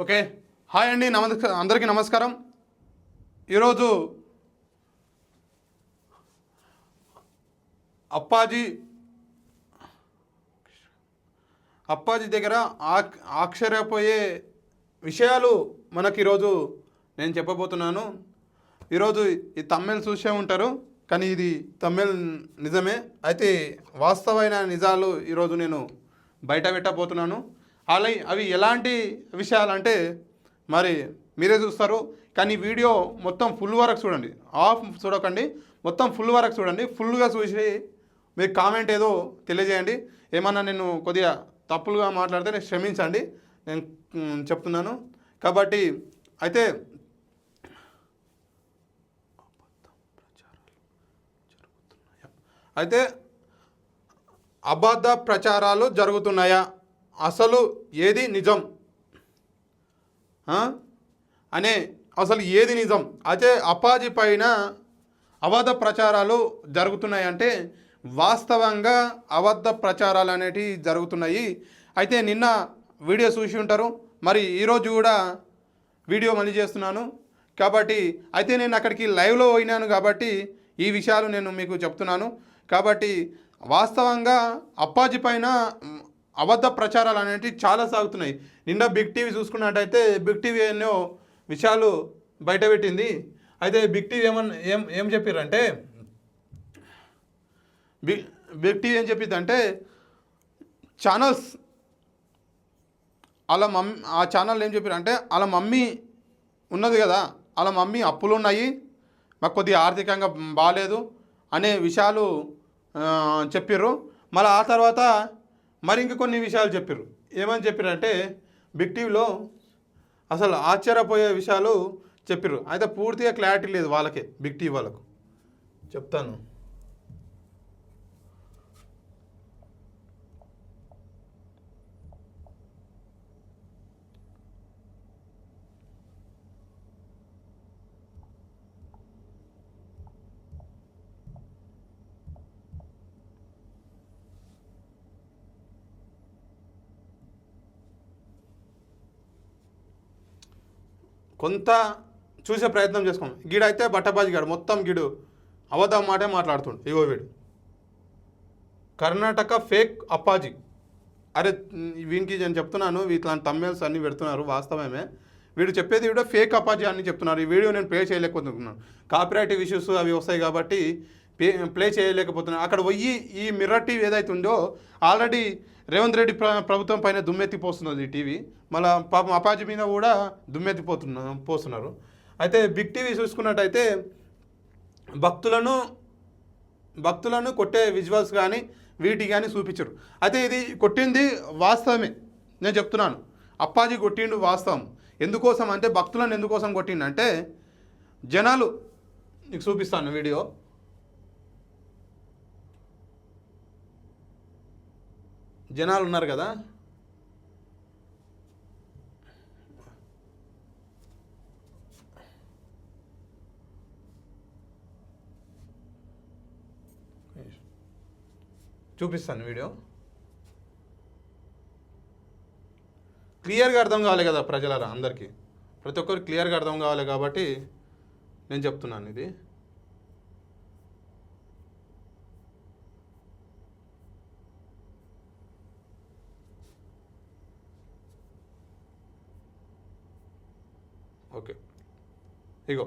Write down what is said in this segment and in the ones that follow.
Okay. Hi అండి, అందరికీ నమస్కారం. ఈరోజు అప్పాజీ దగ్గర ఆశ్చర్యపోయే విషయాలు మనకి ఈరోజు నేను చెప్పబోతున్నాను. ఈరోజు ఈ తమ్మెల్ చూసే ఉంటారు, కానీ ఇది తమ్మెల్ నిజమే. అయితే వాస్తవమైన నిజాలు ఈరోజు నేను బయట పెట్టబోతున్నాను. అవి ఎలాంటి విషయాలంటే మరి మీరే చూస్తారు. కానీ వీడియో మొత్తం ఫుల్ వరకు చూడండి, ఆఫ్ చూడకండి, మొత్తం ఫుల్ వరకు చూడండి. ఫుల్గా చూసి మీరు కామెంట్ ఏదో తెలియజేయండి. ఏమన్నా నేను కొద్దిగా తప్పులుగా మాట్లాడితే నేను క్షమించండి, నేను చెప్తున్నాను. కాబట్టి అయితే అబద్ధ ప్రచారాలు జరుగుతున్నాయా, అసలు ఏది నిజం అసలు ఏది నిజం? అయితే అప్పాజీ పైన అబద్ధ ప్రచారాలు జరుగుతున్నాయంటే వాస్తవంగా అబద్ధ ప్రచారాలు అనేటివి జరుగుతున్నాయి. అయితే నిన్న వీడియో చూసి ఉంటారు, మరి ఈరోజు కూడా వీడియో మళ్ళీ చేస్తున్నాను. కాబట్టి అయితే నేను అక్కడికి లైవ్లో పోయినాను కాబట్టి ఈ విషయాలు నేను మీకు చెప్తున్నాను. కాబట్టి వాస్తవంగా అప్పాజీ పైన అబద్ధ ప్రచారాలు అనేవి చాలా సాగుతున్నాయి. నిన్న బిగ్ టీవీ చూసుకున్నట్టయితే బిగ్ టీవీ ఎన్నో విషయాలు బయటపెట్టింది. అయితే బిగ్ టీవీ ఏం చెప్పారంటే బిగ్ టీవీ ఏం చెప్పిందంటే ఛానల్స్ ఆ ఛానల్ ఏం చెప్పారంటే వాళ్ళ మమ్మీ ఉన్నది కదా, వాళ్ళ మమ్మీ అప్పులు ఉన్నాయి, మాకు కొద్దిగా ఆర్థికంగా బాగాలేదు అనే విషయాలు చెప్పారు. మళ్ళీ ఆ తర్వాత మరి ఇంక కొన్ని విషయాలు చెప్పారు. ఏమని చెప్పారంటే బిగ్ టీవీలో అసలు ఆశ్చర్యపోయే విషయాలు చెప్పారు. అయితే పూర్తిగా క్లారిటీ లేదు వాళ్ళకే, బిగ్ టీవీ వాళ్ళకు చెప్తాను. కొంత చూసే ప్రయత్నం చేసుకోండి. గీడైతే బట్టబాజీ గాడు మొత్తం గీడు అబద్ధం మాటే మాట్లాడుతుండు. ఇగో వీడు కర్ణాటక ఫేక్ అప్పాజీ. అరే వీనికి నేను చెప్తున్నాను, ఇట్లాంటి తమ్మెల్స్ అన్నీ పెడుతున్నారు, వాస్తవమే. వీడు చెప్పేది వీడియో ఫేక్ అప్పాజీ అని చెప్తున్నారు. ఈ వీడియో నేను ప్లే చేయలేకపోతున్నాను, కాపీరైట్ ఇష్యూస్ అవి వస్తాయి కాబట్టి ప్లే చేయలేకపోతున్నాను. అక్కడ పోయి ఈ మిర్రర్ టీవీ ఏదైతే ఉందో ఆల్రెడీ రేవంత్ రెడ్డి ప్రభుత్వం పైన దుమ్మెత్తిపోస్తున్నది ఈ టీవీ. మళ్ళీ పాపం అప్పాజీ మీద కూడా పోస్తున్నారు. అయితే బిగ్ టీవీ చూసుకున్నట్టయితే భక్తులను కొట్టే విజువల్స్ కానీ వీటి కానీ చూపించరు. అయితే ఇది కొట్టింది వాస్తవమే, నేను చెప్తున్నాను. అప్పాజీ కొట్టిండు వాస్తవం. ఎందుకోసం అంటే భక్తులను ఎందుకోసం కొట్టిండంటే జనాలు, నీకు చూపిస్తాను వీడియో. జనాలు ఉన్నారు కదా, చూపిస్తాను వీడియో. క్లియర్గా అర్థం కావాలి కదా ప్రజలరా, అందరికీ ప్రతి ఒక్కరికి క్లియర్గా అర్థం కావాలి కాబట్టి నేను చెప్తున్నాను ఇది. ఓకే, ఇగో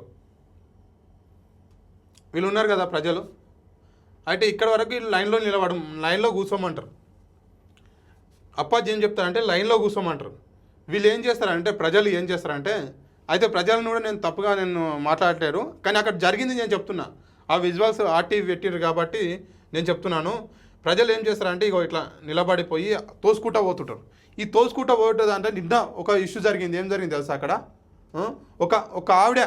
వీళ్ళు ఉన్నారు కదా ప్రజలు. అయితే ఇక్కడ వరకు వీళ్ళు లైన్లో కూర్చోమంటారు. అప్పాజీ ఏం చెప్తారంటే లైన్లో కూర్చోమంటారు. వీళ్ళు ఏం చేస్తారంటే, ప్రజలు ఏం చేస్తారంటే, అయితే ప్రజలను కూడా నేను తప్పుగా మాట్లాడలేరు, కానీ అక్కడ జరిగింది నేను చెప్తున్నా. ఆ విజువల్స్ ఆర్టీవీ పెట్టిరు కాబట్టి నేను చెప్తున్నాను. ప్రజలు ఏం చేస్తారంటే ఇగో ఇట్లా నిలబడిపోయి తోసుకుంటా పోతుంటారు. ఈ తోసుకుంటా పోతుంది అంటే నిన్న ఒక ఇష్యూ జరిగింది. ఏం జరిగింది తెలుసా? అక్కడ ఒక ఆవిడ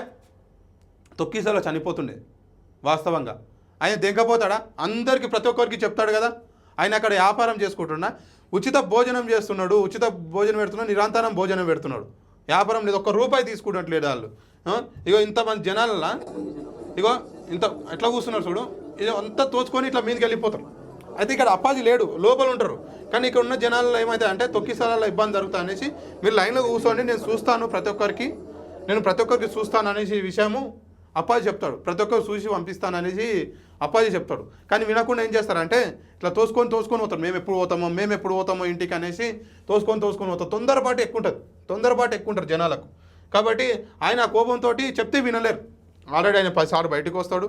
తొక్కిసలో చనిపోతుండే. వాస్తవంగా ఆయన దెంకపోతాడా? అందరికీ ప్రతి ఒక్కరికి చెప్తాడు కదా. ఆయన అక్కడ వ్యాపారం చేసుకుంటున్నా, ఉచిత భోజనం చేస్తున్నాడు, ఉచిత భోజనం పెడుతున్నాడు, నిరంతరం భోజనం పెడుతున్నాడు, వ్యాపారం లేదు, ₹1 తీసుకున్నట్లేదు వాళ్ళు. ఇగో ఇంతమంది జనాలలా ఇగో ఇంత ఎట్లా కూర్చున్నారు చూడు, ఇది అంతా తోచుకొని ఇట్లా మీదకి వెళ్ళిపోతారు. అయితే ఇక్కడ అప్పాజీ లేడు, లోపల ఉంటారు. కానీ ఇక్కడ ఉన్న జనాల్లో ఏమైతే అంటే తొక్కిసాలలో ఇబ్బంది జరుగుతా అనేసి మీరు లైన్లో కూర్చోండి, నేను చూస్తాను ప్రతి ఒక్కరికి చూస్తాను అనేసి విషయము అప్పాజీ చెప్తాడు. ప్రతి ఒక్కరు చూసి పంపిస్తాను అనేసి అప్పాజీ చెప్తాడు. కానీ వినకుండా ఏం చేస్తారంటే ఇట్లా తోసుకొని పోతారు. మేము ఎప్పుడు పోతామో ఇంటికి అనేసి తోసుకొని పోతారు. తొందరపాటు ఎక్కువ ఉంటారు జనాలకు. కాబట్టి ఆయన కోపంతో చెప్తే వినలేరు. ఆల్రెడీ ఆయన 10 సార్లు బయటకు వస్తాడు,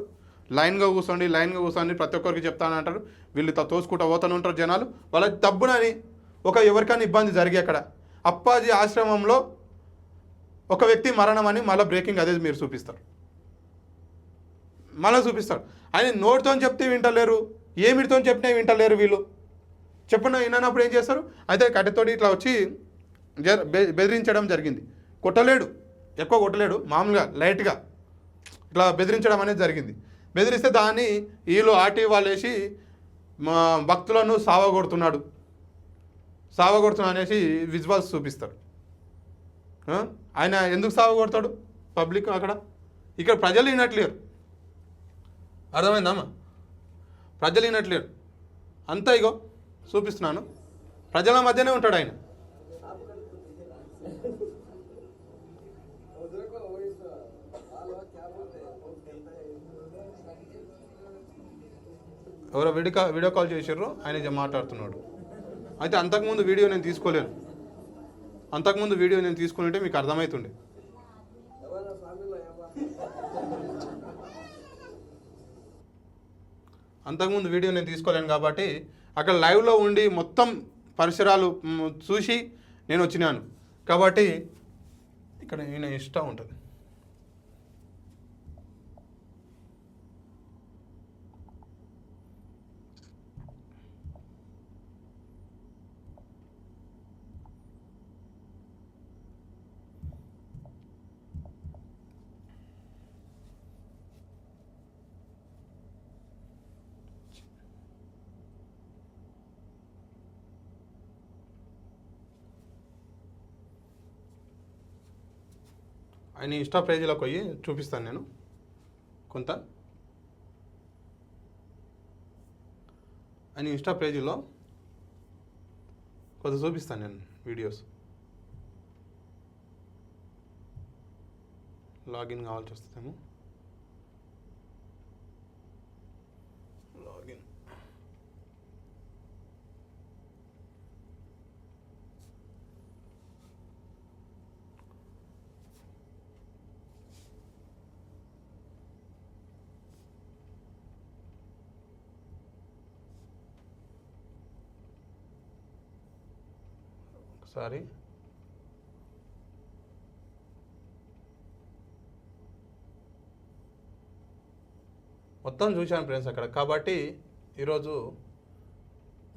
లైన్గా కూర్చోండి ప్రతి ఒక్కరికి చెప్తాను అంటారు. వీళ్ళు తోసుకుంటూ పోతూనే ఉంటారు జనాలు. వాళ్ళ తప్పునని ఎవరికైనా ఇబ్బంది జరిగి అక్కడ అప్పాజీ ఆశ్రమంలో ఒక వ్యక్తి మరణం అని మళ్ళీ బ్రేకింగ్ అదే మీరు చూపిస్తారు. ఆయన నోటితో చెప్తే వింటలేరు, ఏమిటితో చెప్పినా వింటలేరు. వీళ్ళు వినప్పుడు ఏం చేస్తారు, అయితే కట్టెతోటి ఇట్లా వచ్చి బెదిరించడం జరిగింది. ఎక్కువ కొట్టలేడు, మామూలుగా లైట్గా ఇట్లా బెదిరించడం అనేది జరిగింది. బెదిరిస్తే దాన్ని వీళ్ళు ఆర్టీ వాళ్ళు వేసి భక్తులను సావగొడుతున్నాడు అనేసి విజువల్స్ చూపిస్తారు. ఆయన ఎందుకు సావగొడతాడు పబ్లిక్ ఇక్కడ ప్రజలు వినట్లేరు. అర్థమైందమ్మా? ప్రజలు వినట్లేరు. అంతా ఇగో చూపిస్తున్నాను, ప్రజల మధ్యనే ఉంటాడు ఆయన. ఎవరో వీడియో కాల్ చేసారు, ఆయన మాట్లాడుతున్నాడు. అయితే అంతకుముందు వీడియో నేను తీసుకోలేను. అంతకుముందు వీడియో నేను తీసుకుంటే మీకు అర్థమవుతుండే. అంతకుముందు వీడియో నేను తీసుకోలేను కాబట్టి అక్కడ లైవ్లో ఉండి మొత్తం పరిసరాలు చూసి నేను వచ్చినాను. కాబట్టి ఇక్కడ ఈయన ఇష్టం ఉంటుంది. ఆయన ఇన్స్టా పేజీలోకి పోయి చూపిస్తాను నేను కొంత. ఆయన ఇన్స్టా పేజీలో కొంత చూపిస్తాను నేను వీడియోస్. లాగిన్ కావాల్సి వస్తుందేమో. లాగిన్ ఒకసారి మొత్తం చూశాను ఫ్రెండ్స్ అక్కడ. కాబట్టి ఈరోజు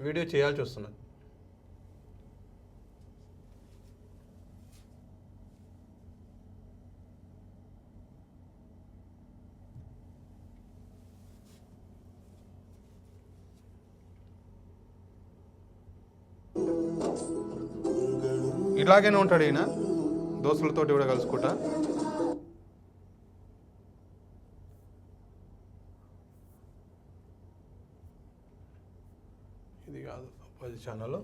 వీడియో చేయాల్సి వస్తున్నది. ఇలాగైనా ఉంటాడు ఈయన, దోస్తులతోటి కూడా కలుసుకుంటా. ఇది కాదు అప్పాజీ ఛానల్,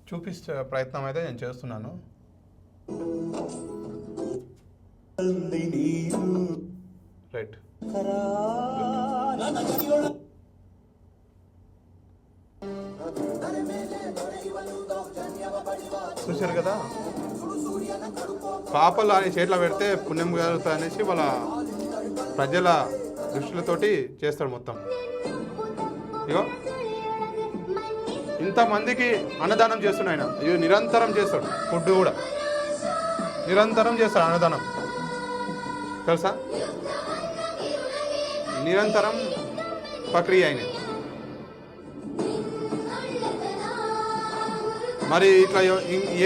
చూపించే ప్రయత్నం అయితే నేను చేస్తున్నాను. రైట్, చూశారు కదా, పాపలు అని చేతిలో పెడితే పుణ్యం కలుగుతుంది అనేసి వాళ్ళ ప్రజల దృష్టిలతోటి చేస్తాడు మొత్తం. ఇగో ఇంతమందికి అన్నదానం చేస్తున్నాడు ఆయన. ఇవి నిరంతరం చేస్తాడు, ఫుడ్ కూడా నిరంతరం చేస్తాడు, అన్నదానం తెలుసా, నిరంతరం ప్రక్రియ అయినది. మరి ఇట్లా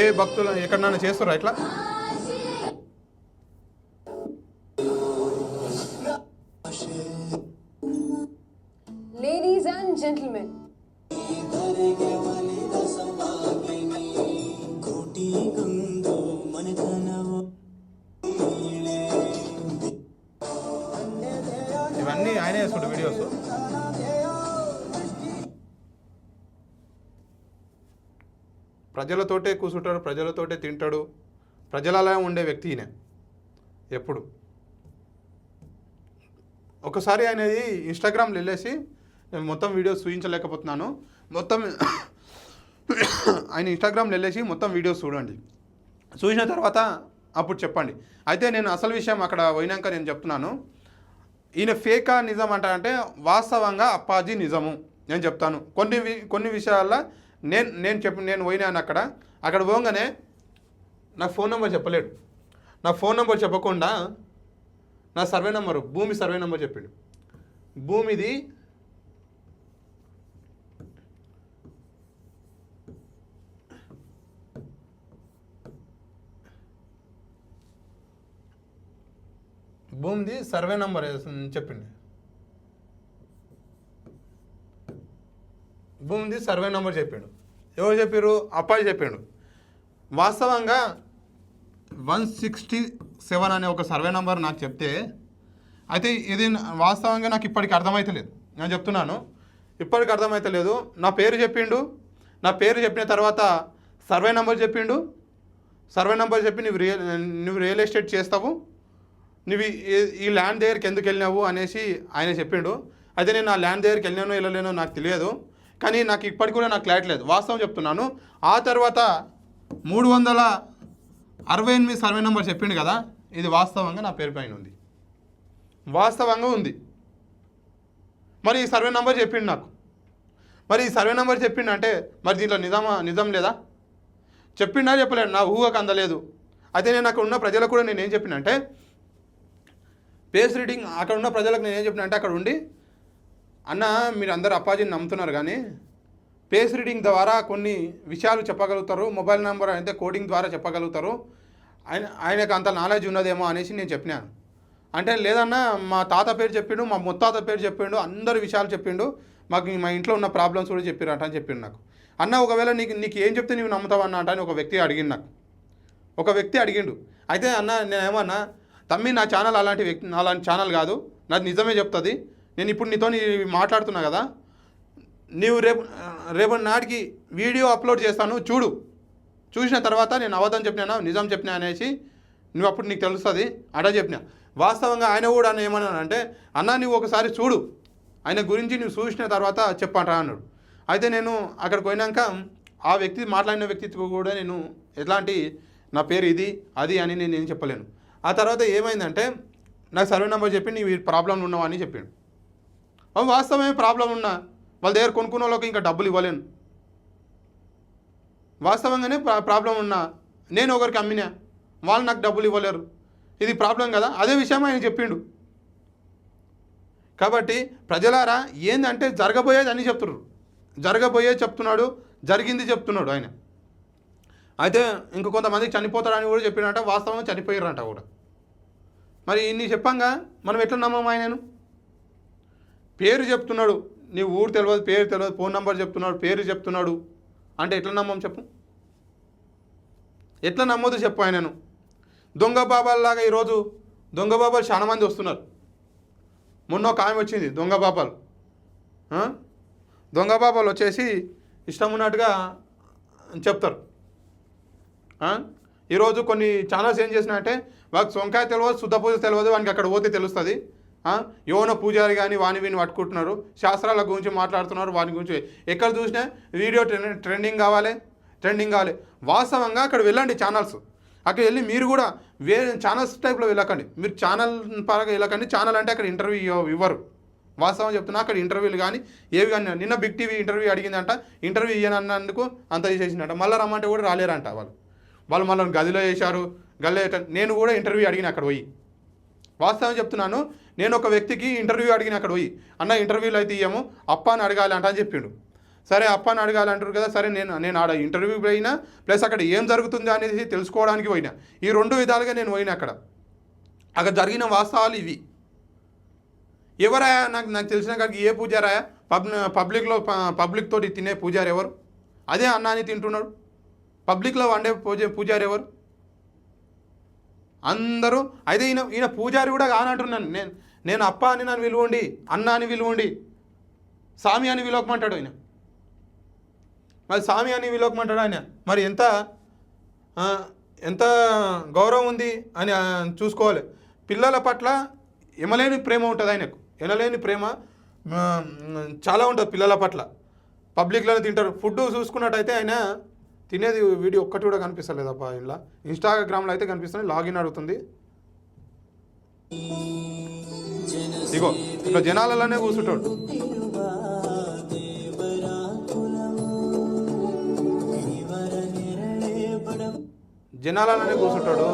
ఏ భక్తులు ఎక్కడన్నా చేస్తారా ఇట్లా? Ladies and gentlemen, ఇవన్నీ ఆయనే చేస్తుండే వీడియోస్. ప్రజలతోటే కూర్చుంటాడు, ప్రజలతోటే తింటాడు, ప్రజలలా ఉండే వ్యక్తి ఈయన ఎప్పుడు. ఒకసారి అనేది ఇన్స్టాగ్రామ్లో వెళ్ళేసి, నేను మొత్తం వీడియోస్ చూపించలేకపోతున్నాను, మొత్తం ఆయన ఇన్స్టాగ్రామ్లో వెళ్ళేసి మొత్తం వీడియోస్ చూడండి. చూసిన తర్వాత అప్పుడు చెప్పండి. అయితే నేను అసలు విషయం అక్కడ పోయినాక నేను చెప్తున్నాను, ఈయన ఫేకా నిజం అంటే వాస్తవంగా అప్పాజీ నిజము నేను చెప్తాను. కొన్ని విషయాల్లో నేను పోయినాను అక్కడ పోగానే నా ఫోన్ నెంబర్ చెప్పలేడు. నా ఫోన్ నెంబర్ చెప్పకుండా నా సర్వే నెంబరు, భూమి సర్వే నెంబర్ చెప్పిండు. భూమిది సర్వే నెంబర్ చెప్పిండు. భూమిది సర్వే నెంబర్ చెప్పిండు. ఎవరు చెప్పారు? అప్పాజీ చెప్పిండు. వాస్తవంగా 167 అనే ఒక సర్వే నెంబర్ నాకు చెప్తే, అయితే ఇది వాస్తవంగా నాకు ఇప్పటికి అర్థమవుతలేదు. నేను చెప్తున్నాను, ఇప్పటికి అర్థమవుతలేదు. నా పేరు చెప్పిండు. నా పేరు చెప్పిన తర్వాత సర్వే నెంబర్ చెప్పిండు. సర్వే నెంబర్ చెప్పి నువ్వు రియల్ ఎస్టేట్ చేస్తావు, నువ్వు ఈ ల్యాండ్ దగ్గరికి ఎందుకు వెళ్ళినావు అనేసి ఆయన చెప్పిండు. అయితే నేను ఆ ల్యాండ్ దగ్గరికి వెళ్ళానో వెళ్ళలేనో నాకు తెలియదు, కానీ నాకు ఇప్పటికి కూడా నాకు క్లారిటీ లేదు. వాస్తవం చెప్తున్నాను. ఆ తర్వాత 368 సర్వే నెంబర్ చెప్పిండు కదా, ఇది వాస్తవంగా నా పేరు పైన ఉంది, వాస్తవంగా ఉంది. మరి ఈ సర్వే నెంబర్ చెప్పిండు నాకు. మరి ఈ సర్వే నెంబర్ చెప్పిండు అంటే మరి దీంట్లో నిజం లేదా? చెప్పిండా చెప్పలేడు, నా ఊహకు అందలేదు. అయితే నేను అక్కడ ఉన్న ప్రజలకు కూడా నేను ఏం చెప్పినంటే, పేస్ రీడింగ్ అక్కడ ఉన్న ప్రజలకు నేను ఏం చెప్పిన అంటే, అక్కడ ఉండి అన్న మీరు అందరూ అప్పాజీని నమ్ముతున్నారు కానీ పేస్ రీడింగ్ ద్వారా కొన్ని విషయాలు చెప్పగలుగుతారు, మొబైల్ నెంబర్ అయితే కోడింగ్ ద్వారా చెప్పగలుగుతారు, ఆయనకు అంత నాలెడ్జ్ ఉన్నదేమో అనేసి నేను చెప్పినాను. అంటే లేదన్నా మా తాత పేరు చెప్పిండు, మా ముత్తాత పేరు చెప్పిండు, అందరు విషయాలు చెప్పిండు, మాకు మా ఇంట్లో ఉన్న ప్రాబ్లమ్స్ కూడా చెప్పారంట అని చెప్పిండు నాకు. అన్న ఒకవేళ నీకు ఏం చెప్తే నువ్వు నమ్ముతావన్నా అంటే అని ఒక వ్యక్తి అడిగిండు నాకు. ఒక వ్యక్తి అడిగిండు. అయితే అన్న నేనేమన్నా, తమ్మి నా ఛానల్ అలాంటి ఛానల్ కాదు, నాది నిజమే చెప్తుంది, నేను ఇప్పుడు నీతో మాట్లాడుతున్నా కదా, నీవు రేపటి నాటికి వీడియో అప్లోడ్ చేస్తాను చూడు, చూసిన తర్వాత నేను అబద్ధం చెప్పినా నిజం చెప్పినా అనేసి నువ్వు అప్పుడు నీకు తెలుస్తుంది అడా చెప్పినా. వాస్తవంగా ఆయన కూడా ఏమన్నానంటే, అన్న నువ్వు ఒకసారి చూడు, ఆయన గురించి నువ్వు చూసిన తర్వాత చెప్పంటా అన్నాడు. అయితే నేను అక్కడికి పోయినాక ఆ వ్యక్తి మాట్లాడిన వ్యక్తితో కూడా నేను ఎట్లాంటి నా పేరు ఇది అది అని నేను ఏం చెప్పలేను. ఆ తర్వాత ఏమైందంటే నాకు సర్వే నెంబర్ చెప్పి నీవు ప్రాబ్లంలు ఉన్నావు అని చెప్పాడు. వాస్తవమే ప్రాబ్లం ఉన్నా వాళ్ళ దగ్గర కొనుక్కున్న వాళ్ళకి ఇంకా డబ్బులు ఇవ్వలేను. వాస్తవంగానే ప్రాబ్లం ఉన్నా నేను ఒకరికి అమ్మినా వాళ్ళు నాకు డబ్బులు ఇవ్వలేరు, ఇది ప్రాబ్లం కదా. అదే విషయం ఆయన చెప్పిండు. కాబట్టి ప్రజలారా ఏందంటే జరగబోయేది అని చెప్తున్నారు, జరగబోయేది చెప్తున్నాడు, జరిగింది చెప్తున్నాడు ఆయన. అయితే ఇంక కొంతమందికి చనిపోతారని కూడా చెప్పినట్ట, వాస్తవంగా చనిపోయారంట కూడా. మరి ఇన్ని చెప్పంగా మనం ఎట్లా నమ్మం ఆయనను? పేరు చెప్తున్నాడు, నీ ఊరు తెలియదు, పేరు తెలియదు, ఫోన్ నెంబర్ చెప్తున్నాడు, పేరు చెప్తున్నాడు అంటే ఎట్లా నమ్మం చెప్పు? ఎట్లా నమ్మొద్దు చెప్పు ఆయనను? దొంగ బాబాల్లాగా ఈరోజు దొంగ బాబాలు చాలా మంది వస్తున్నారు. మొన్న ఒక ఆమె వచ్చింది దొంగ బాబాలు. దొంగ బాబాలు వచ్చేసి ఇష్టం ఉన్నట్టుగా చెప్తారు. ఈరోజు కొన్ని ఛానల్స్ ఏం చేసినా అంటే, వానికి సొంకాయ తెలియదు, శుద్ధ పూజ తెలియదు, వానికి అక్కడ పోతే తెలుస్తుంది. యోన పూజారి కానీ వాని వీని పట్టుకుంటున్నారు, శాస్త్రాల గురించి మాట్లాడుతున్నారు, వాని గురించి ఎక్కడ చూసినా వీడియో ట్రెండింగ్ కావాలి. వాస్తవంగా అక్కడ వెళ్ళండి ఛానల్స్, అక్కడ వెళ్ళి మీరు కూడా వేరే ఛానల్స్ టైప్లో వెళ్ళకండి, మీరు ఛానల్ పరంగా వెళ్ళకండి. ఛానల్ అంటే అక్కడ ఇంటర్వ్యూ ఇవ్వరు. వాస్తవం చెప్తున్నా, అక్కడ ఇంటర్వ్యూలు కానీ ఏవి కానీ. నిన్న బిగ్ టీవీ ఇంటర్వ్యూ అడిగిందంట, ఇంటర్వ్యూ ఇయ్యనన్నందుకు అంత చేసిందంట. మళ్ళీ రమ్మంటే కూడా రాలేరంట వాళ్ళు మళ్ళీ గదిలో వేశారు. నేను కూడా ఇంటర్వ్యూ అడిగిన అక్కడ పోయి, వాస్తవం చెప్తున్నాను, నేను ఒక వ్యక్తికి ఇంటర్వ్యూ అడిగిన అక్కడ పోయి, అన్న ఇంటర్వ్యూలు అయితే ఇయ్యము, అప్పాని అడగాలి అంట అని చెప్పిండు. సరే అప్పాని అడగాలి అంటారు కదా, సరే నేను ఆడ ఇంటర్వ్యూకి పోయినా, ప్లస్ అక్కడ ఏం జరుగుతుంది అనేది తెలుసుకోవడానికి పోయినా. ఈ రెండు విధాలుగా నేను పోయినా. అక్కడ జరిగిన వాస్తవాలు ఇవి. ఎవరాయా నాకు తెలిసిన కాడికి ఏ పూజారాయా? పబ్లిక్ తోటి తినే పూజారి ఎవరు? అదే అన్నాన్ని తింటున్నాడు. పబ్లిక్లో వండే పూజారి ఎవరు? అందరూ. అయితే ఈయన పూజారి కూడా కానంటున్నాను నేను అప్ప అని నన్ను విలువండి, అన్న అని విలువండి, స్వామి అని విలువకమంటాడు. మరి స్వామి అని విలువకమంటాడు ఆయన. మరి ఎంత ఎంత గౌరవం ఉంది అని చూసుకోవాలి. పిల్లల పట్ల ఎనలేని ప్రేమ ఉంటుంది ఆయనకు, ఎనలేని ప్రేమ చాలా ఉంటుంది పిల్లల పట్ల. పబ్లిక్లోనే తింటారు. ఫుడ్ చూసుకున్నట్టయితే ఆయన తినేది వీడియో ఒక్కటి కూడా కనిపిస్తలేదబ్బా. ఇలా ఇన్స్టాగ్రామ్లో అయితే కనిపిస్తుంది. లాగిన్ అడుగుతుంది. ఇగో ఇట్లా జనాలలోనే కూర్చుంటాడు. జనాలలోనే కూర్చుంటాడు.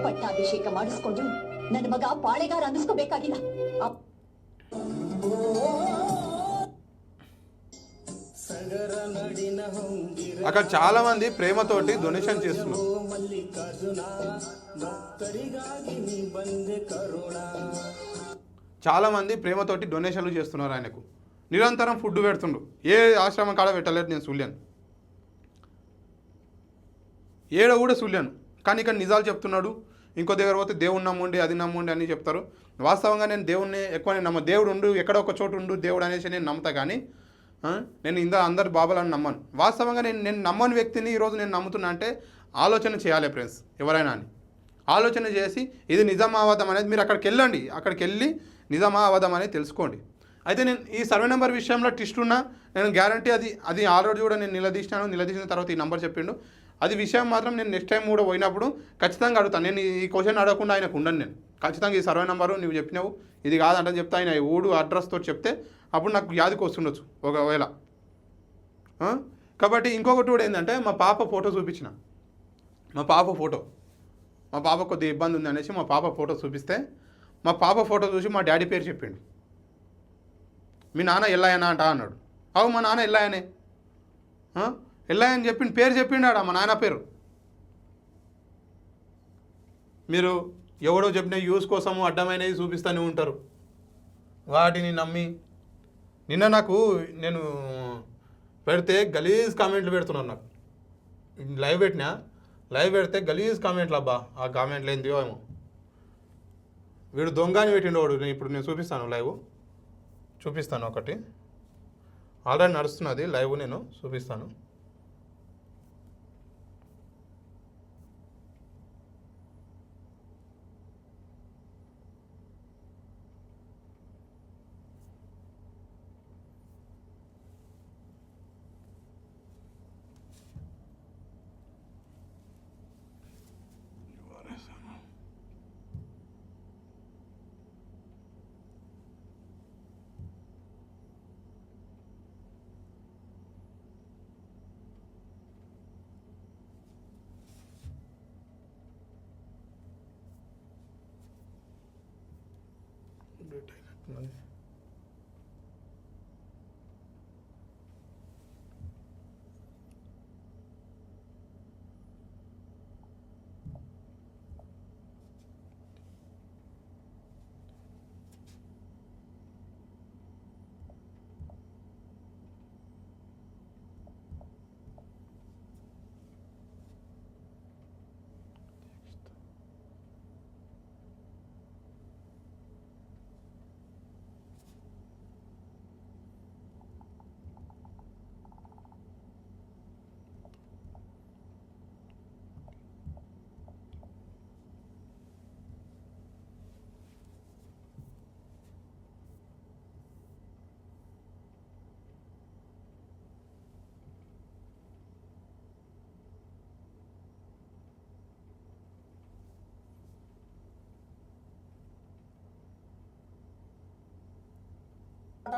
ಪಟ್ಟಾಭಿಷೇಕ ಮಾಡಿಸ್ಕೊಂಡು ನನ್ನ ಮಗ ಪಾಳೆಗಾರ ಅನ್ನಿಸ್ಕೋಬೇಕಾಗಿಲ್ಲ. అక్కడ చాలా మంది ప్రేమతోటి డొనేషన్ చేస్తున్నారు. చాలా మంది ప్రేమతోటి డొనేషన్లు చేస్తున్నారు. ఆయనకు నిరంతరం ఫుడ్ పెడుతుండ్రు. ఏ ఆశ్రమం కాడ పెట్టలేదు నేను చూడలేను, ఏడ కూడా చూడలేను. కానీ ఇక్కడ నిజాలు చెప్తున్నాడు. ఇంకో దగ్గర పోతే దేవుడు నమ్ముండి అది నమ్ముండి అని చెప్తారు. వాస్తవంగా నేను దేవుడిని ఎక్కువ నమ్మ. దేవుడు ఉండు ఎక్కడో ఒక చోటు ఉండు దేవుడు అనేసి నేను నమ్ముతా. కానీ నేను అందరు బాబాలను నమ్మను. వాస్తవంగా నేను నమ్మని వ్యక్తిని ఈరోజు నేను నమ్ముతున్నా అంటే ఆలోచన చేయాలి ఫ్రెండ్స్. ఎవరైనా అని ఆలోచన చేసి ఇది నిజమా అబద్ధం అనేది మీరు అక్కడికి వెళ్ళండి. అక్కడికి వెళ్ళి నిజమా అబద్ధం అనేది తెలుసుకోండి. అయితే నేను ఈ సర్వే నెంబర్ విషయంలో ట్విస్ట్ ఉన్నా నేను గ్యారంటీ అది ఆల్రెడీ కూడా నేను నిలదీసిన తర్వాత ఈ నెంబర్ చెప్పిండు. అది విషయం మాత్రం నేను నెక్స్ట్ టైం కూడా పోయినప్పుడు ఖచ్చితంగా అడుగుతాను. నేను ఈ క్వశ్చన్ అడగకుండా ఆయనకు ఉండను. నేను ఖచ్చితంగా ఈ సర్వే నెంబరు నువ్వు చెప్పినావు ఇది కాదంటే చెప్తా. ఆయన ఊడు అడ్రస్తో చెప్తే అప్పుడు నాకు యాదికి వస్తుండొచ్చు ఒకవేళ. కాబట్టి ఇంకొకటి కూడా ఏంటంటే మా పాప ఫోటో చూపించిన. మా పాప కొద్దిగా ఇబ్బంది ఉంది అనేసి మా పాప ఫోటో చూపిస్తే మా పాప ఫోటో చూసి మా డాడీ పేరు చెప్పిండు. మీ నాన్న ఎల్లాయనా అంట అన్నాడు. అవు మా నాన్న ఎల్లాయనే ఎల్లాయని చెప్పిండు, పేరు చెప్పిండాడా మా నాన్న పేరు. మీరు ఎవడో చెప్పిన యూస్ కోసము అడ్డమైనవి చూపిస్తూనే ఉంటారు. వాటిని నమ్మి నిన్న నేను పెడితే గలీజ్ కామెంట్లు పెడుతున్నారు. నాకు లైవ్ పెడితే గలీజ్ కామెంట్లు. అబ్బా ఆ కామెంట్లు ఏందియో ఏమో. వీడు దొంగ అని పెట్టిండు వాడు. ఇప్పుడు నేను చూపిస్తాను ఒకటి. ఆల్రెడీ నడుస్తున్నది లైవ్, నేను చూపిస్తాను.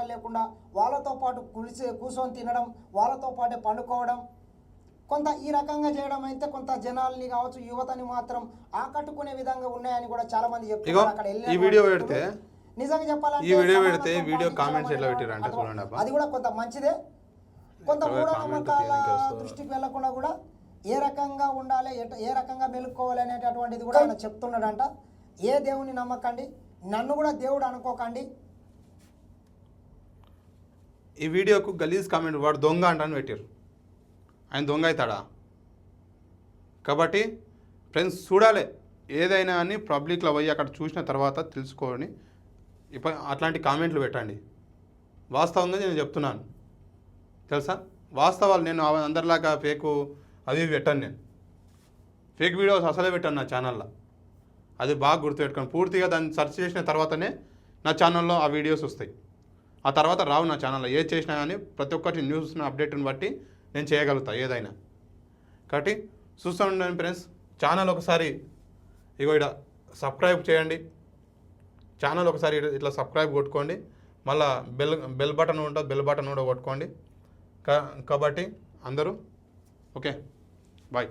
లేకుండా వాళ్ళతో పాటు కూర్చొని తినడం, వాళ్ళతో పాటే పండుకోవడం, కొంత ఈ రకంగా చేయడం అయితే కొంత జనాల్ని కావచ్చు యువతని మాత్రం ఆకట్టుకునే విధంగా ఉన్నాయని కూడా చాలా మంది చెప్తున్నారు. అక్కడ ఈ వీడియో పెడితే నిజంగా చెప్పాలంటే వీడియో కామెంట్స్ ఎట్లా పెట్టారంటే చూడండి. అది కూడా కొంత మంచిదే. కొంత మూఢనమ్మకాల దృష్టికి వెళ్లకుండా కూడా ఏ రకంగా ఉండాలి, ఏ రకంగా మెలుక్కోవాలి అనేటటువంటిది కూడా ఆయన చెప్తున్నాడంట. ఏ దేవుని నమ్మకండి, నన్ను కూడా దేవుడు అనుకోకండి. ఈ వీడియోకు గలీజ్ కామెంట్ వాడు దొంగ అంటాను పెట్టారు. ఆయన దొంగ అవుతాడా? కాబట్టి ఫ్రెండ్స్ చూడాలి ఏదైనా అని పబ్లిక్లో పోయి అక్కడ చూసిన తర్వాత తెలుసుకోండి. అట్లాంటి కామెంట్లు పెట్టండి. వాస్తవంగా నేను చెప్తున్నాను తెలుసా. వాస్తవాలు నేను అందరిలాగా ఫేకు అవి పెట్టాను. నేను ఫేక్ వీడియోస్ అసలే పెట్టాను నా ఛానల్లో. అది బాగా గుర్తుపెట్టుకోండి. పూర్తిగా దాన్ని సెర్చ్ చేసిన తర్వాతనే నా ఛానల్లో ఆ వీడియోస్ వస్తాయి. ఆ తర్వాత రావు నా ఛానల్లో. ఏది చేసినా కానీ ప్రతి ఒక్కటి న్యూస్ని అప్డేట్ని బట్టి నేను చేయగలుగుతా ఏదైనా. కాబట్టి చూస్తూ ఉండండి ఫ్రెండ్స్. ఛానల్ ఒకసారి ఇగో ఇక్కడ సబ్స్క్రైబ్ చేయండి. ఛానల్ ఒకసారి ఇట్లా సబ్స్క్రైబ్ కొట్టుకోండి. మళ్ళీ బెల్ బటన్ ఉంటుంది, బెల్ బటన్ కూడా కొట్టుకోండి. కాబట్టి అందరూ ఓకే బాయ్.